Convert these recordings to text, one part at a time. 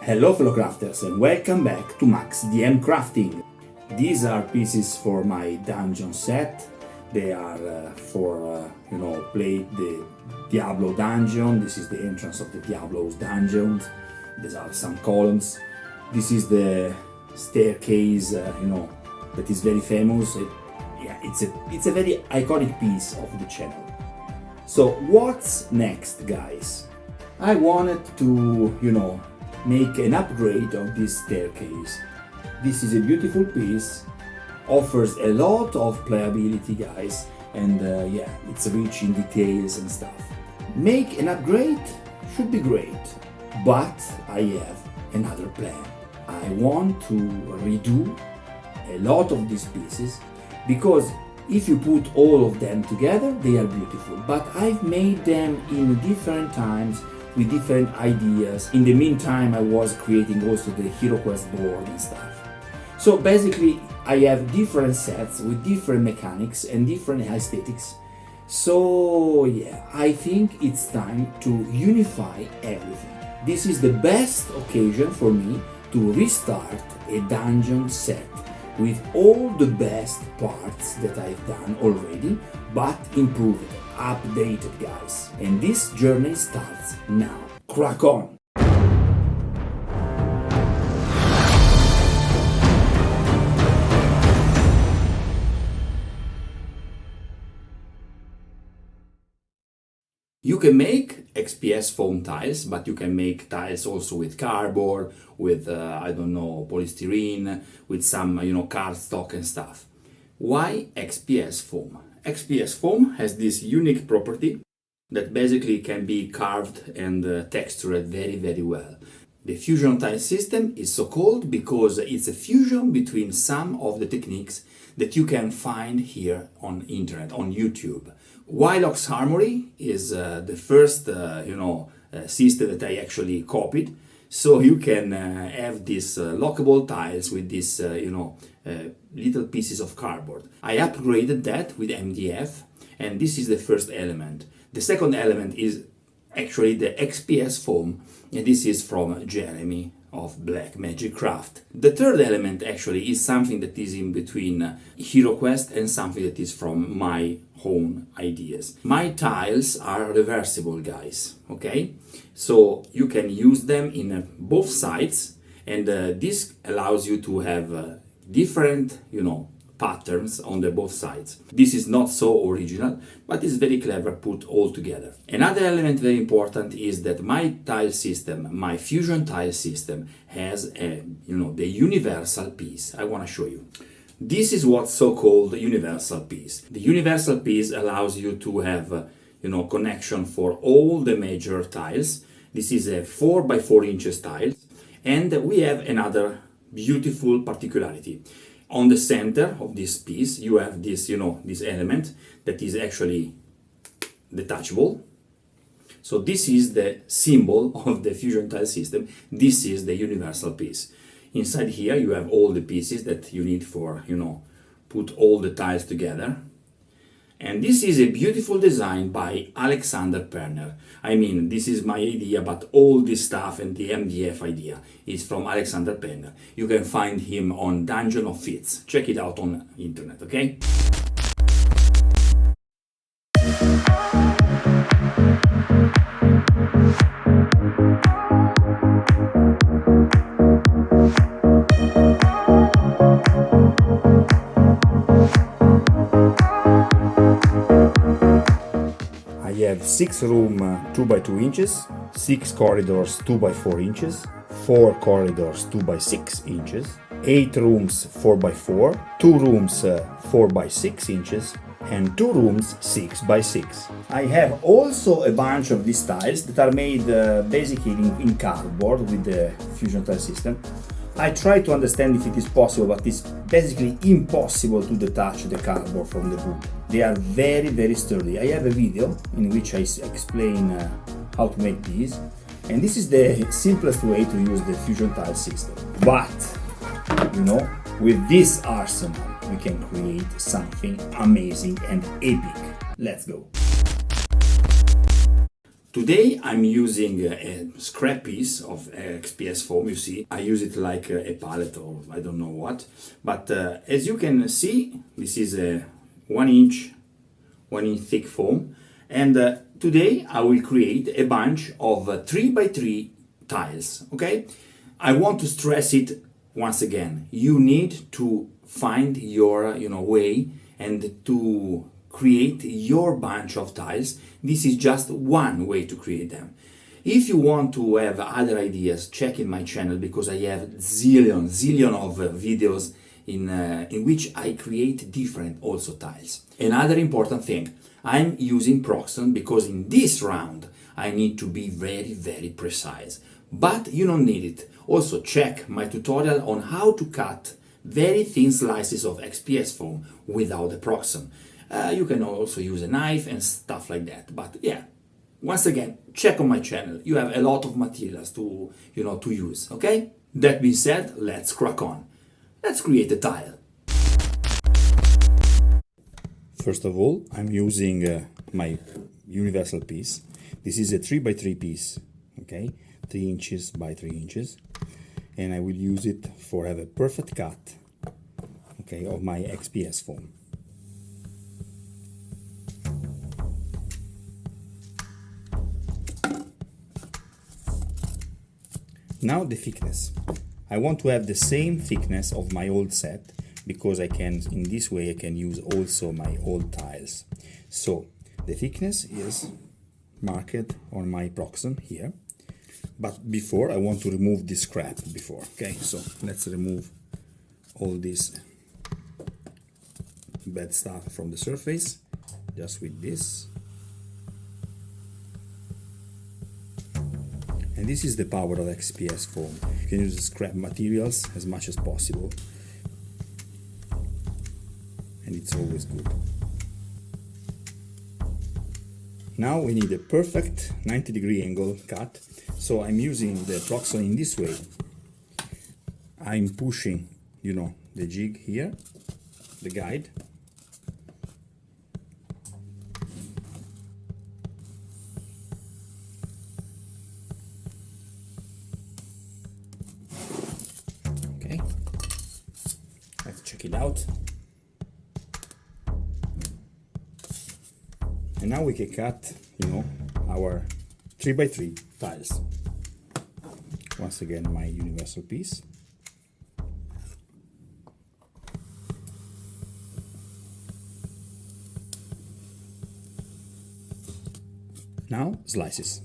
Hello fellow crafters and welcome back to maxdmcrafting. These are pieces for my dungeon set. They are for play the Diablo dungeon. This is the entrance of the Diablo's dungeons. These are some columns. This is the staircase, that is very famous. It's a very iconic piece of the channel. So what's next, guys? I wanted to, make an upgrade of this staircase. This is a beautiful piece, offers a lot of playability, guys, and it's rich in details and stuff. Make an upgrade should be great, but I have another plan. I want to redo a lot of these pieces because if you put all of them together, they are beautiful, but I've made them in different times with different ideas. In the meantime, I was creating also the HeroQuest board and stuff. So basically, I have different sets with different mechanics and different aesthetics. So yeah, I think it's time to unify everything. This is the best occasion for me to restart a dungeon set with all the best parts that I've done already, but improved, updated, guys. And this journey starts now. Crack on! You can make XPS foam tiles, but you can make tiles also with cardboard, with, polystyrene, with some, cardstock and stuff. Why XPS foam? XPS foam has this unique property that basically can be carved and textured very, very well. The fusion tile system is so called because it's a fusion between some of the techniques that you can find here on internet, on YouTube. Wilox Armory is the first, system that I actually copied. So you can have these lockable tiles with these, little pieces of cardboard. I upgraded that with MDF, and this is the first element. The second element is actually the XPS foam, and this is from Jeremy of Black Magic Craft. The third element actually is something that is in between HeroQuest and something that is from my own ideas. My tiles are reversible, guys, okay? So you can use them in both sides, and this allows you to have different, patterns on the both sides. This is not so original, but it's very clever put all together. Another element very important is that my tile system, my fusion tile system, has the universal piece. I want to show you. This is what's so-called universal piece. The universal piece allows you to have, connection for all the major tiles. This is a 4 by 4 inches tile, and we have another beautiful particularity. On the center of this piece, you have this, this element that is actually detachable. So this is the symbol of the fusion tile system. This is the universal piece. Inside here, you have all the pieces that you need for, put all the tiles together. And this is a beautiful design by Alexander Perner. I mean, this is my idea, but all this stuff and the MDF idea is from Alexander Perner. You can find him on Dungeon of Fits. Check it out on internet, okay? I have 6 rooms 2 by 2 inches, 6 corridors 2 by 4 inches, 4 corridors 2 by 6 inches, 8 rooms 4 by 4, 2 rooms 4 by 6 inches, and 2 rooms 6 by 6. I have also a bunch of these tiles that are made basically in cardboard with the fusion tile system. I try to understand if it is possible, but it's basically impossible to detach the cardboard from the wood. They are very, very sturdy. I have a video in which I explain how to make these, and this is the simplest way to use the fusion tile system. But, with this arsenal, we can create something amazing and epic. Let's go. Today I'm using a scrap piece of XPS foam, you see. I use it like a pallet or I don't know what. But as you can see, this is a 1 inch thick foam. And today I will create a bunch of 3x3 tiles, okay? I want to stress it once again. You need to find your way and to create your bunch of tiles. This is just one way to create them. If you want to have other ideas, check in my channel because I have zillion of videos in which I create different also tiles. Another important thing, I'm using Proxen because in this round I need to be very precise. But you don't need it. Also check my tutorial on how to cut very thin slices of XPS foam without the Proxen. You can also use a knife and stuff like that. But yeah, once again, check on my channel. You have a lot of materials to use, okay? That being said, let's crack on. Let's create a tile. First of all, I'm using my universal piece. This is a 3x3 piece, okay? 3 inches by 3 inches. And I will use it for have a perfect cut, okay, of my XPS foam. Now the thickness. I want to have the same thickness of my old set because in this way I can use also my old tiles. So the thickness is marked on my Proxen here. But before I want to remove this scrap before, okay? So let's remove all this bad stuff from the surface just with this. And this is the power of XPS foam. You can use scrap materials as much as possible. And it's always good. Now we need a perfect 90-degree angle cut. So I'm using the Proxen in this way. I'm pushing, the jig here, the guide. Okay, let's check it out. And now we can cut, our 3x3 tiles. Once again, my universal piece. Now, slices.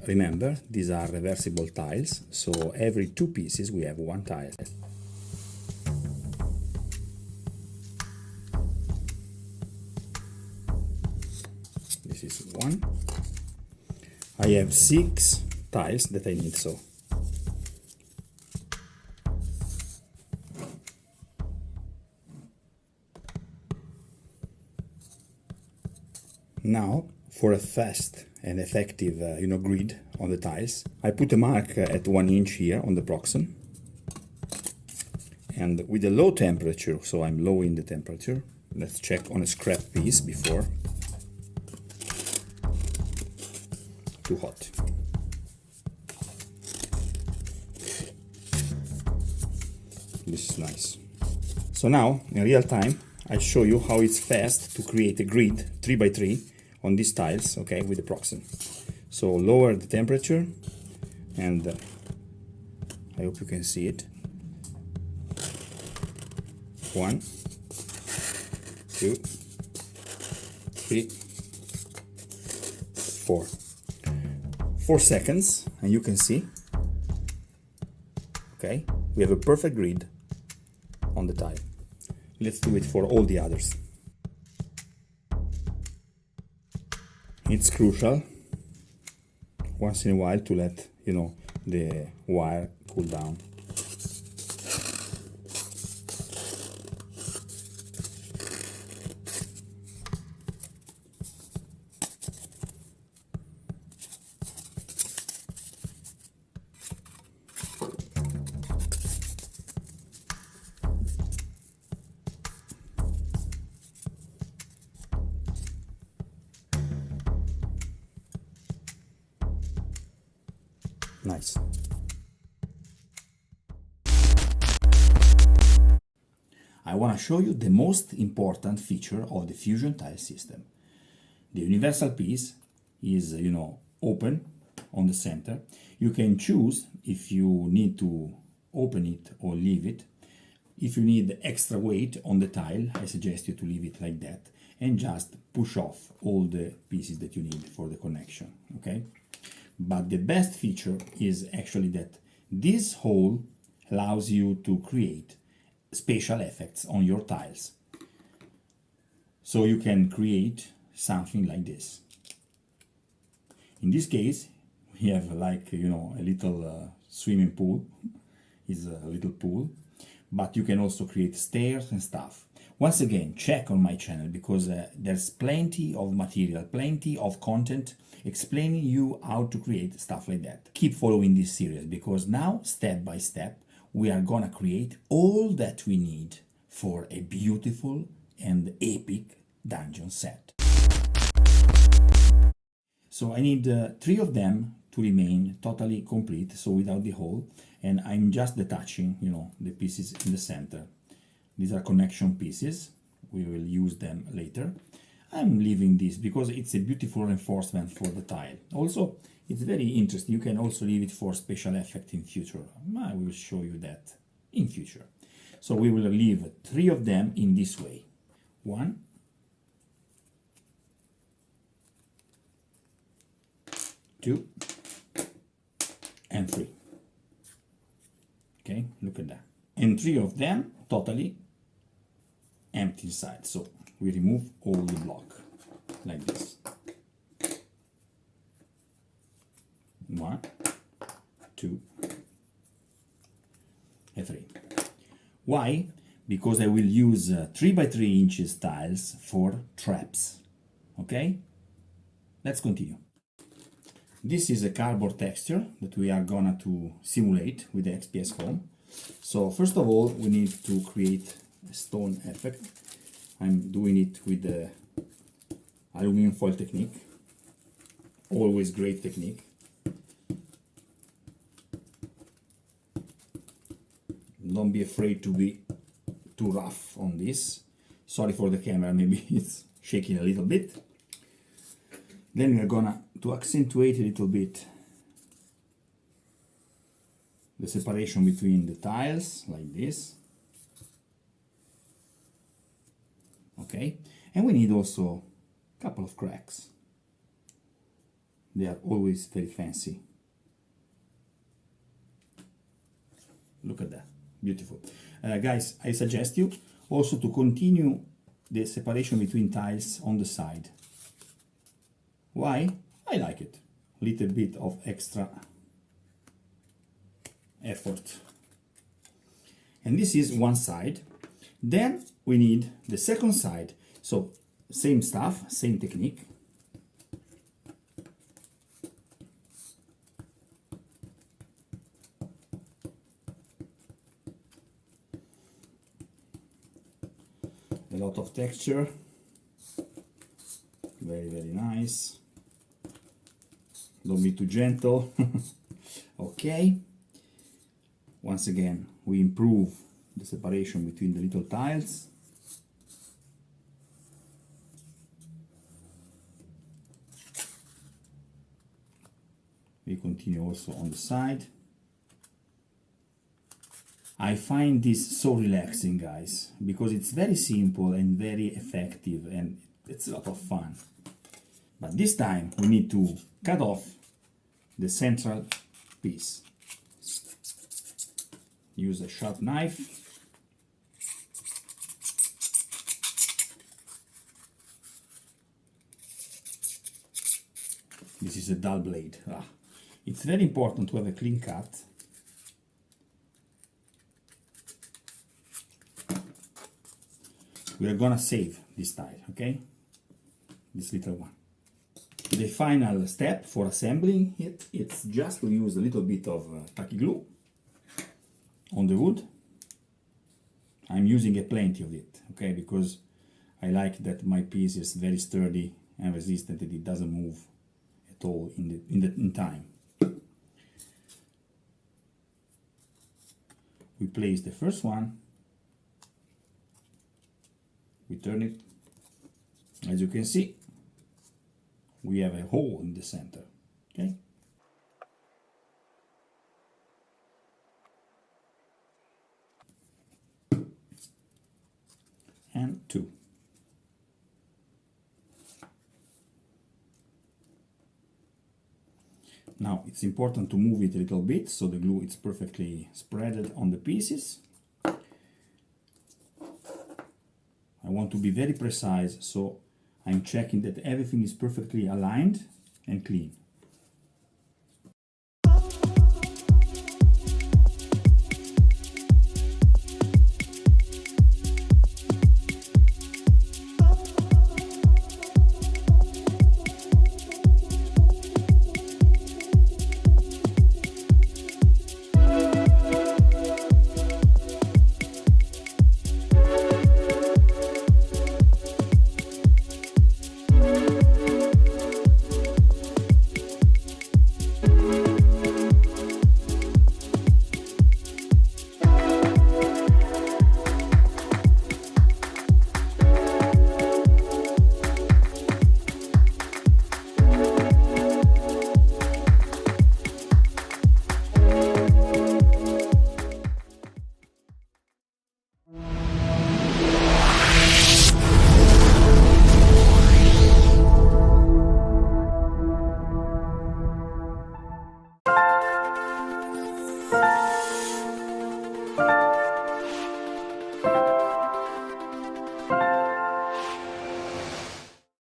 Remember, these are reversible tiles, so every 2 pieces we have 1 tile. This is 1. I have 6 tiles that I need, so. Now, for a fast and effective, grid on the tiles, I put a mark at 1 inch here on the Proxen. And with a low temperature, so I'm lowering the temperature. Let's check on a scrap piece before. Too hot. This is nice. So now, in real time, I show you how it's fast to create a grid 3x3 on these tiles, okay, with the Proxen. So lower the temperature, and I hope you can see it. 1, 2, 3, 4. 4 seconds, and you can see, okay, we have a perfect grid on the tile. Let's do it for all the others. It's crucial once in a while to let the wire cool down. Nice. I want to show you the most important feature of the Fusion tile system. The universal piece is, open on the center. You can choose if you need to open it or leave it. If you need extra weight on the tile, I suggest you to leave it like that and just push off all the pieces that you need for the connection, okay? But the best feature is actually that this hole allows you to create spatial effects on your tiles. So you can create something like this. In this case, we have like, a little swimming pool. It's a little pool. But you can also create stairs and stuff. Once again, check on my channel because there's plenty of material, plenty of content explaining you how to create stuff like that. Keep following this series because now, step by step, we are gonna create all that we need for a beautiful and epic dungeon set. So I need 3 of them to remain totally complete, so without the hole, and I'm just detaching, the pieces in the center. These are connection pieces. We will use them later. I'm leaving this because it's a beautiful reinforcement for the tile. Also, it's very interesting. You can also leave it for special effect in future. I will show you that in future. So we will leave 3 of them in this way. 1, 2, and 3. Okay, look at that. And 3 of them totally empty inside. So we remove all the block like this. 1, 2, and 3. Why? Because I will use 3 by 3 inches tiles for traps. Okay? Let's continue. This is a cardboard texture that we are gonna to simulate with the XPS foam. So first of all, we need to create a stone effect. I'm doing it with the aluminum foil technique. Always great technique. Don't be afraid to be too rough on this. Sorry for the camera, maybe it's shaking a little bit. Then we're gonna to accentuate a little bit the separation between the tiles, like this. Okay, and we need also a couple of cracks. They are always very fancy. Look at that, beautiful. Guys, I suggest you also to continue the separation between tiles on the side. Why? I like it. A little bit of extra effort. And this is one side. Then we need the second side. So same stuff, same technique. A lot of texture. Very, very nice. Don't be too gentle. Okay. Once again, we improve the separation between the little tiles. We continue also on the side. I find this so relaxing, guys, because it's very simple and very effective and it's a lot of fun. But this time we need to cut off the central piece. Use a sharp knife. This is a dull blade. It's very important to have a clean cut. We are gonna save this tile, okay? This little one. The final step for assembling it, it's just to use a little bit of tacky glue on the wood. I'm using a plenty of it, okay, because I like that my piece is very sturdy and resistant, that it doesn't move at all in time. we place the first one, we turn it, as you can see, we have a hole in the center, okay? And 2. Now it's important to move it a little bit so the glue is perfectly spread on the pieces. I want to be very precise, so I'm checking that everything is perfectly aligned and clean.